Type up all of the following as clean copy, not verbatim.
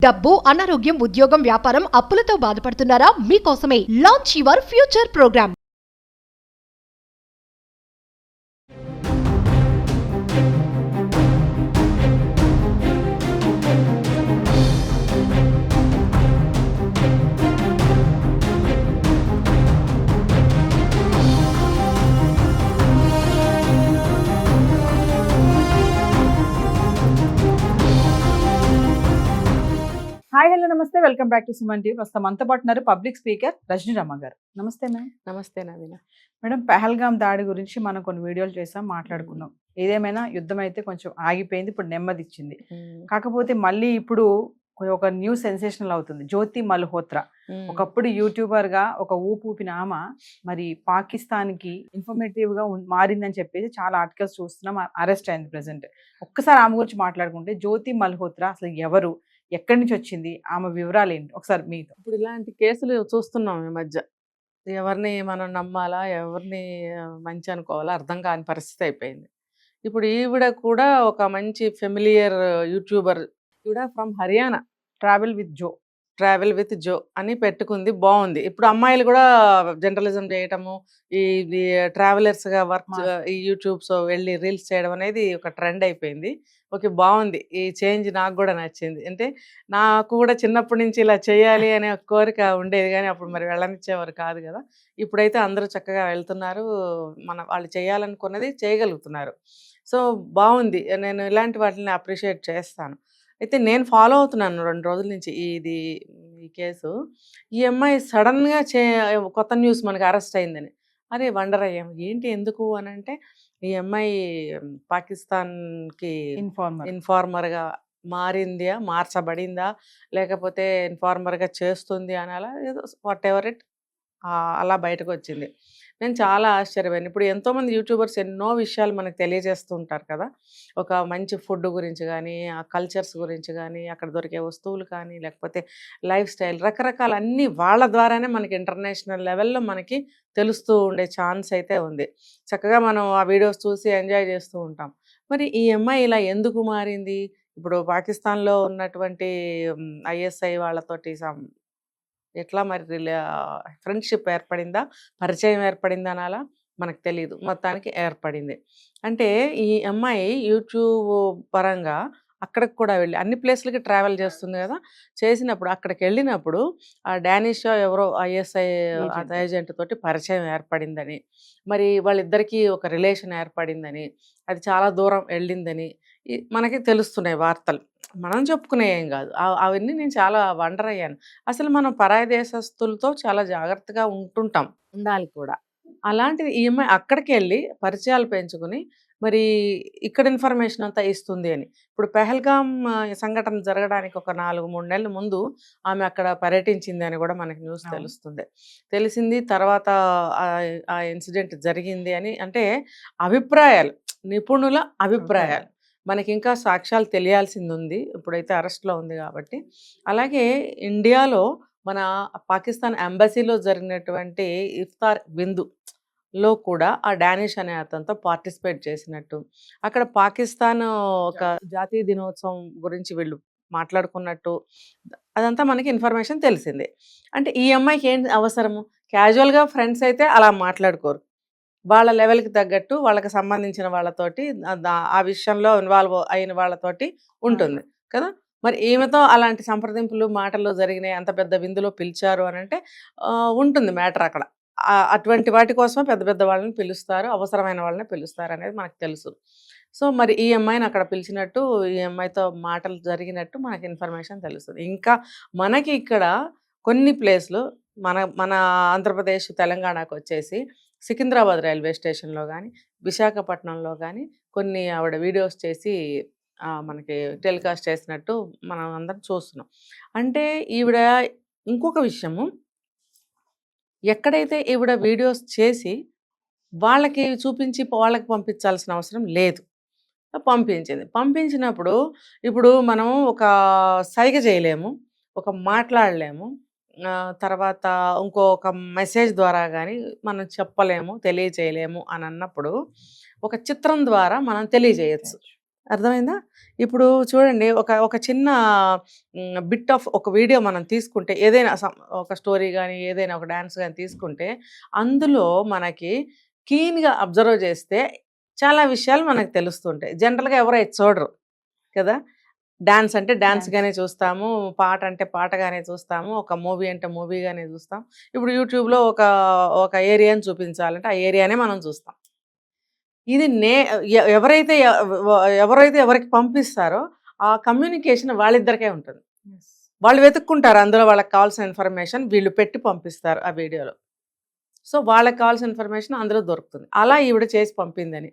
డబ్బు, అనారోగ్యం, ఉద్యోగం, వ్యాపారం, అప్పులతో బాధపడుతున్నారా? మీకోసమే launch your future program. Hi hello నమస్తే welcome back to Suman TV. ప్రస్తుతం మనతో పాటు ఉన్నారు పబ్లిక్ స్పీకర్ రజనీ రమ గారు. నమస్తే మ్యామ్. నమస్తే నవీన. మేడం, పహల్గామ్ దాడి గురించి మనం కొన్ని వీడియోలు చేసాం, మాట్లాడుకున్నాం. ఏదేమైనా యుద్ధం అయితే కొంచెం ఆగిపోయింది, ఇప్పుడు నెమ్మది ఇచ్చింది. కాకపోతే మళ్ళీ ఇప్పుడు ఒక న్యూ సెన్సేషనల్ అవుతుంది. జ్యోతి మల్హోత్రా ఒకప్పుడు యూట్యూబర్ గా ఒక ఊపిన ఆమె మరి పాకిస్తాన్ కి ఇన్ఫర్మేటివ్ గా మారిందని చెప్పేసి చాలా ఆర్టికల్స్ చూస్తున్నాం. అరెస్ట్ అయింది ప్రెసెంట్. ఒక్కసారి ఆమె గురించి మాట్లాడుకుంటే, జ్యోతి మల్హోత్రా అసలు ఎవరు, ఎక్కడి నుంచి వచ్చింది, ఆమె వివరాలు ఏంటి ఒకసారి మీతో. ఇప్పుడు ఇలాంటి కేసులు చూస్తున్నాం ఈ మధ్య. ఎవరిని మనం నమ్మాలా, ఎవరిని మంచి అనుకోవాలా అర్థం కాని పరిస్థితి అయిపోయింది. ఇప్పుడు ఈవిడ కూడా ఒక మంచి ఫెమిలియర్ యూట్యూబర్. ఈవిడ from Haryana. Travel with Jo అని పెట్టుకుంది, బాగుంది. ఇప్పుడు అమ్మాయిలు కూడా జర్నలిజం చేయటము, ఈ ట్రావెలర్స్గా వర్క్, ఈ యూట్యూబ్స్ వెళ్ళి రీల్స్ చేయడం అనేది ఒక ట్రెండ్ అయిపోయింది. ఓకే, బాగుంది. ఈ చేంజ్ నాకు కూడా నచ్చింది. అంటే నాకు కూడా చిన్నప్పటి నుంచి ఇలా చేయాలి అనే కోరిక ఉండేది, కానీ అప్పుడు మరి వెళ్ళనిచ్చేవారు కాదు కదా. ఇప్పుడైతే అందరూ చక్కగా వెళ్తున్నారు, వాళ్ళు చేయాలనుకున్నది చేయగలుగుతున్నారు. సో బాగుంది. నేను ఇలాంటి వాటిని అప్రిషియేట్ చేస్తాను. అయితే నేను ఫాలో అవుతున్నాను 2 రోజుల నుంచి ఈ కేసు. ఈ అమ్మాయి సడన్గా కొత్త న్యూస్ మనకి అరెస్ట్ అయిందని అరే వండర్ అయ్యాం, ఏంటి ఎందుకు అని అంటే, ఈ అమ్మాయి పాకిస్తాన్కి ఇన్ఫార్మర్గా మారిందా, మార్చబడిందా, లేకపోతే ఇన్ఫార్మర్గా చేస్తుంది అని అలా ఏదో వాట్ ఎవర్ ఇట్ అలా బయటకు వచ్చింది. నేను చాలా ఆశ్చర్యపోయాను. ఇప్పుడు ఎంతోమంది యూట్యూబర్స్ ఎన్నో విషయాలు మనకు తెలియజేస్తూ ఉంటారు కదా. ఒక మంచి ఫుడ్ గురించి కానీ, ఆ కల్చర్స్ గురించి కానీ, అక్కడ దొరికే వస్తువులు కానీ, లేకపోతే లైఫ్ స్టైల్, రకరకాల అన్నీ వాళ్ళ ద్వారానే మనకి ఇంటర్నేషనల్ లెవెల్లో మనకి తెలుస్తూ ఉండే ఛాన్స్ అయితే ఉంది. చక్కగా మనం ఆ వీడియోస్ చూసి ఎంజాయ్ చేస్తూ ఉంటాం. మరి ఈ అమ్మాయి ఇలా ఎందుకు మారింది? ఇప్పుడు పాకిస్తాన్లో ఉన్నటువంటి ఐఎస్ఐ వాళ్ళతోటి ఎట్లా మరి ఫ్రెండ్షిప్ ఏర్పడిందా, పరిచయం ఏర్పడిందా అనాలా మనకు తెలియదు, మొత్తానికి ఏర్పడింది. అంటే ఈ అమ్మాయి యూట్యూబ్ పరంగా అక్కడికి కూడా వెళ్ళి అన్ని ప్లేస్లకి ట్రావెల్ చేస్తుంది కదా. చేసినప్పుడు అక్కడికి వెళ్ళినప్పుడు ఆ డానిష్ ఎవరో ఐఎస్ఐ ఏజెంట్ తోటి పరిచయం ఏర్పడిందని, మరి వాళ్ళిద్దరికీ ఒక రిలేషన్ ఏర్పడిందని, అది చాలా దూరం వెళ్ళిందని మనకి తెలుస్తున్నాయి వార్తలు. మనం చెప్పుకునే ఏం కాదు, అవన్నీ నేను చాలా వండర్ అయ్యాను. అసలు మనం పరాయి దేశస్తులతో చాలా జాగ్రత్తగా ఉండాలి కూడా. అలాంటిది ఈ అమ్మాయి అక్కడికి వెళ్ళి పరిచయాలు పెంచుకుని మరి ఇక్కడ ఇన్ఫర్మేషన్ అంతా ఇస్తుంది అని. ఇప్పుడు పెహల్గామ్ సంఘటన జరగడానికి ఒక 4-3 నెలల ముందు ఆమె అక్కడ పర్యటించింది అని కూడా మనకి న్యూస్ తెలిసింది. తర్వాత ఆ ఇన్సిడెంట్ జరిగింది అని, అంటే అభిప్రాయాలు, నిపుణుల అభిప్రాయాలు. మనకి ఇంకా సాక్ష్యాలు తెలియాల్సింది ఉంది, ఇప్పుడైతే అరెస్ట్లో ఉంది కాబట్టి. అలాగే ఇండియాలో మన పాకిస్తాన్ ఎంబసీలో జరిగినటువంటి ఇఫ్తార్ విందులో కూడా ఆ డానిష్ అనే అతనితో పార్టిసిపేట్ చేసినట్టు, అక్కడ పాకిస్తాన్ ఒక జాతీయ దినోత్సవం గురించి వీళ్ళు మాట్లాడుకున్నట్టు, అదంతా మనకి ఇన్ఫర్మేషన్ తెలిసిందే. అంటే ఈ అమ్మాయికి ఏం అవసరము? క్యాజువల్గా ఫ్రెండ్స్ అయితే అలా మాట్లాడుకోరు, వాళ్ళ లెవెల్కి తగ్గట్టు వాళ్ళకి సంబంధించిన వాళ్ళతోటి ఆ విషయంలో ఇన్వాల్వ్ అయిన వాళ్ళతోటి ఉంటుంది కదా. మరి ఈమెతో అలాంటి సంప్రదింపులు మాటలు జరిగినాయి, అంత పెద్ద విందులో పిలిచారు అని అంటే ఉంటుంది మ్యాటర్ అక్కడ. అటువంటి వాటి కోసమే పెద్ద పెద్ద వాళ్ళని పిలుస్తారు, అవసరమైన వాళ్ళని పిలుస్తారు అనేది మనకు తెలుసు. సో మరి ఈ అమ్మాయిని అక్కడ పిలిచినట్టు, ఈ అమ్మాయితో మాటలు జరిగినట్టు మనకి ఇన్ఫర్మేషన్ తెలుస్తుంది. ఇంకా మనకి ఇక్కడ కొన్ని ప్లేస్లు మన ఆంధ్రప్రదేశ్, తెలంగాణకు వచ్చేసి సికింద్రాబాద్ రైల్వే స్టేషన్లో కానీ, విశాఖపట్నంలో కానీ కొన్ని ఆవిడ వీడియోస్ చేసి మనకి టెలికాస్ట్ చేసినట్టు మనం అందరం చూస్తున్నాం. అంటే ఈవిడ ఇంకొక విషయము, ఎక్కడైతే ఈవిడ వీడియోస్ చేసి వాళ్ళకి చూపించి వాళ్ళకి పంపించాల్సిన అవసరం లేదు, పంపించినప్పుడు ఇప్పుడు మనం ఒక సైగ చేయలేము, ఒక మాట్లాడలేము, తర్వాత ఇంకొక మెసేజ్ ద్వారా కానీ మనం చెప్పలేము, తెలియజేయలేము అని అన్నప్పుడు ఒక చిత్రం ద్వారా మనం తెలియజేయచ్చు. అర్థమైందా? ఇప్పుడు చూడండి ఒక చిన్న బిట్ ఆఫ్ ఒక వీడియో మనం తీసుకుంటే ఏదైనా ఒక స్టోరీ గానీ, ఏదైనా ఒక డాన్స్ గానీ తీసుకుంటే అందులో మనకి కీన్‌గా అబ్జర్వ్ చేస్తే చాలా విషయాలు మనకు తెలుస్తుంటాయి. జనరల్‌గా ఎవరు అది చూడరు కదా! డాన్స్ అంటే డాన్స్‌గానే చూస్తాము. పాట అంటే పాటగానే చూస్తాము. ఒక మూవీ అంటే మూవీగానే చూస్తాం. ఇప్పుడు యూట్యూబ్‌లో ఒక ఏరియాని చూపించాలంటే ఆ ఏరియానే మనం చూస్తాం. ఇది ఎవరైతే ఎవరైతే ఎవరికి పంపిస్తారో ఆ కమ్యూనికేషన్ వాళ్ళిద్దరికే ఉంటుంది. వాళ్ళు వెతుక్కుంటారు అందులో వాళ్ళకి కావాల్సిన ఇన్ఫర్మేషన్ వీళ్ళు పెట్టి పంపిస్తారు ఆ వీడియోలో. సో వాళ్ళకి కావాల్సిన ఇన్ఫర్మేషన్ అందులో దొరుకుతుంది. అలా ఈవిడ చేసి పంపిందని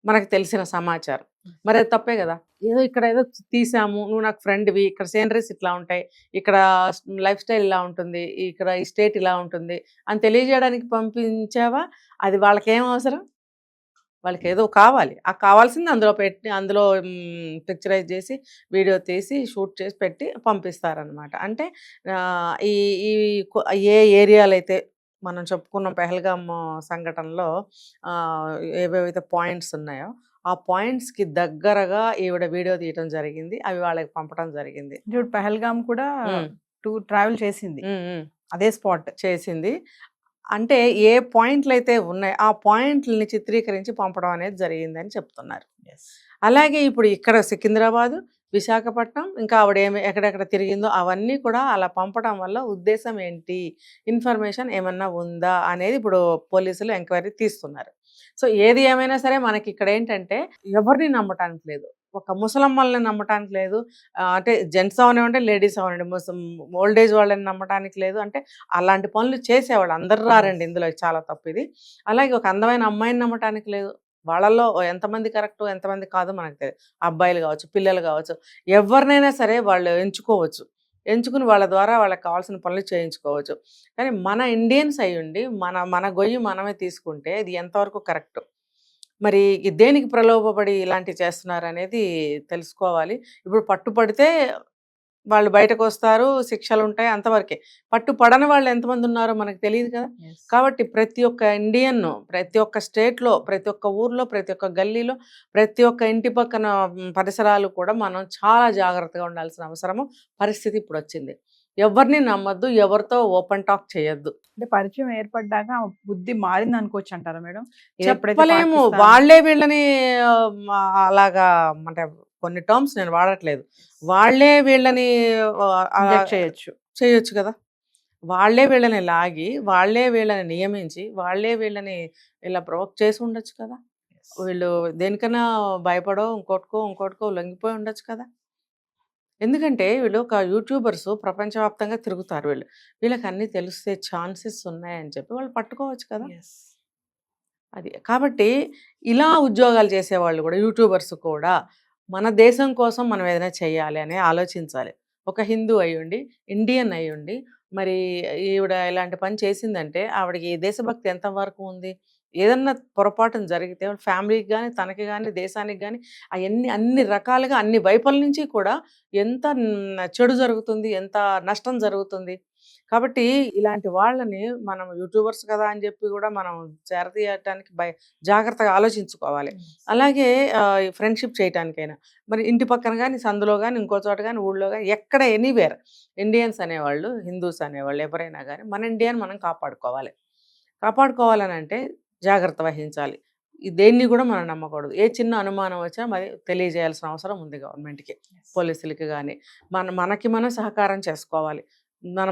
మనకు తెలిసిన సమాచారం. మరి అది తప్పే కదా! ఇక్కడ ఏదో తీసాము, నువ్వు నాకు ఫ్రెండ్‌వి, ఇక్కడ సీనరీస్ ఇట్లా ఉంటాయి, ఇక్కడ లైఫ్ స్టైల్ ఇలా ఉంటుంది, ఇక్కడ ఈ స్టేట్ ఇలా ఉంటుంది అని తెలియజేయడానికి పంపించావా? అది వాళ్ళకేం అవసరం? వాళ్ళకేదో కావాలి. ఆ కావాల్సింది అందులో పెట్టి అందులో పిక్చరైజ్ చేసి, వీడియో తీసి, షూట్ చేసి పెట్టి పంపిస్తారనమాట. అంటే ఈ ఈ ఏ ఏరియాలో అయితే మనం చెప్పుకున్న పెహల్గామ్ సంఘటనలో ఏవేవైతే పాయింట్స్ ఉన్నాయో ఆ పాయింట్స్‌కి దగ్గరగా ఈవిడ వీడియో తీయటం జరిగింది. అవి వాళ్ళకి పంపడం జరిగింది. ఇప్పుడు పెహల్గామ్ కూడా ట్రావెల్ చేసింది. అదే స్పాట్ చేసింది. అంటే ఏ పాయింట్లయితే ఉన్నాయో ఆ పాయింట్లని చిత్రీకరించి పంపడం అనేది జరిగిందని చెప్తున్నారు. అలాగే ఇప్పుడు ఇక్కడ సికింద్రాబాదు, విశాఖపట్నం, ఇంకా ఆవిడ ఎక్కడెక్కడ తిరిగిందో అవన్నీ కూడా అలా పంపడం వల్ల ఉద్దేశం ఏంటి, ఇన్ఫర్మేషన్ ఏమన్నా ఉందా అనేది ఇప్పుడు పోలీసులు ఎంక్వైరీ తీస్తున్నారు. సో ఏది ఏమైనా సరే మనకి ఇక్కడ ఏంటంటే ఎవరిని నమ్మటానికి లేదు. ఒక ముసలమ్మల్ని నమ్మటానికి లేదు, అంటే జెంట్స్ అవనివ్వండి, లేడీస్ అవనండి, ఓల్డ్ ఏజ్ వాళ్ళని నమ్మటానికి లేదు. అంటే అలాంటి పనులు చేసేవాళ్ళు అందరు రారండి, ఇందులో చాలా తప్పు ఇది. అలాగే ఒక అందమైన అమ్మాయిని నమ్మటానికి లేదు. వాళ్ళల్లో ఎంతమంది కరెక్ట్ ఎంతమంది కాదు మనకు తెలియదు. అబ్బాయిలు కావచ్చు, పిల్లలు కావచ్చు, ఎవరినైనా సరే వాళ్ళు ఎంచుకోవచ్చు. ఎంచుకుని వాళ్ళ ద్వారా వాళ్ళకి కావాల్సిన పనులు చేయించుకోవచ్చు. కానీ మన ఇండియన్స్ అయ్యుండి మన గొయ్యి మనమే తీసుకుంటే ఇది ఎంతవరకు కరెక్ట్? మరి దేనికి ప్రలోభపడి ఇలాంటివి చేస్తున్నారు అనేది తెలుసుకోవాలి. ఇప్పుడు పట్టుపడితే వాళ్ళు బయటకు వస్తారు, శిక్షలు ఉంటాయి, అంతవరకే. పట్టుపడని వాళ్ళు ఎంతమంది ఉన్నారో మనకు తెలియదు కదా. కాబట్టి ప్రతి ఒక్క ఇండియన్, ప్రతి ఒక్క స్టేట్లో, ప్రతి ఒక్క ఊర్లో, ప్రతి ఒక్క గల్లీలో, ప్రతి ఒక్క ఇంటి పక్కన పరిసరాలు కూడా మనం చాలా జాగ్రత్తగా ఉండాల్సిన అవసరము పరిస్థితి ఇప్పుడు వచ్చింది. ఎవరిని నమ్మద్దు, ఎవరితో ఓపెన్ టాక్ చేయొద్దు. అంటే పరిచయం ఏర్పడ్డాక బుద్ధి మారింది అనుకోవచ్చు అంటారా మేడం? చెప్పలేము. వాళ్ళే వీళ్ళని అలాగా, అంటే కొన్ని టర్మ్స్ నేను వాడట్లేదు, వాళ్ళే వీళ్ళని చేయొచ్చు కదా. వాళ్ళే వీళ్ళని లాగి, వాళ్ళే వీళ్ళని నియమించి, వాళ్ళే వీళ్ళని ఇలా ప్రొవోక్ చేసి ఉండొచ్చు కదా. వీళ్ళు దేనికైనా భయపడో ఇంకోటికో లొంగిపోయి ఉండొచ్చు కదా. ఎందుకంటే వీళ్ళు ఒక యూట్యూబర్స్ ప్రపంచవ్యాప్తంగా తిరుగుతారు. వీళ్ళకి అన్నీ తెలిసే ఛాన్సెస్ ఉన్నాయని చెప్పి వాళ్ళు పట్టుకోవచ్చు కదా. అది కాబట్టి ఇలా ఉద్యోగాలు చేసేవాళ్ళు కూడా, యూట్యూబర్స్ కూడా మన దేశం కోసం మనం ఏదైనా చేయాలి అని ఆలోచించాలి. ఒక హిందూ అయ్యుండి, ఇండియన్ అయ్యుండి, మరి ఈవిడ ఇలాంటి పని చేసిందంటే ఆవిడకి దేశభక్తి ఎంతవరకు ఉంది? ఏదన్నా పొరపాటున జరిగితే వాళ్ళ ఫ్యామిలీకి కానీ, తనకి కానీ, దేశానికి కానీ అన్ని రకాలుగా అన్ని వైపుల నుంచి కూడా ఎంత చెడు జరుగుతుంది, ఎంత నష్టం జరుగుతుంది. కాబట్టి ఇలాంటి వాళ్ళని మనం యూట్యూబర్స్ కదా అని చెప్పి కూడా మనం చేరతీయటానికి జాగ్రత్తగా ఆలోచించుకోవాలి. అలాగే ఫ్రెండ్షిప్ చేయటానికైనా మరి ఇంటి పక్కన కానీ, సందులో కానీ, ఇంకో చోట కానీ, ఊళ్ళో కానీ, ఎక్కడ ఎనీవేర్ ఇండియన్స్ అనేవాళ్ళు, హిందూస్ అనేవాళ్ళు ఎవరైనా కానీ మన ఇండియాని మనం కాపాడుకోవాలని అంటే జాగ్రత్త వహించాలి. దేన్ని కూడా మనం నమ్మకూడదు. ఏ చిన్న అనుమానం వచ్చినా మరి తెలియజేయాల్సిన అవసరం ఉంది గవర్నమెంట్కి, పోలీసులకి కానీ. మనకి మనం సహకారం చేసుకోవాలి.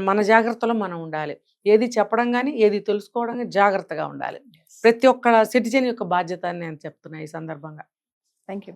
మన జాగ్రత్తలో మనం ఉండాలి. ఏది చెప్పడం కానీ, ఏది తెలుసుకోవడం కానీ జాగ్రత్తగా ఉండాలి. ప్రతి ఒక్క సిటిజన్ యొక్క బాధ్యత అని నేను చెప్తున్నా ఈ సందర్భంగా. Thank you.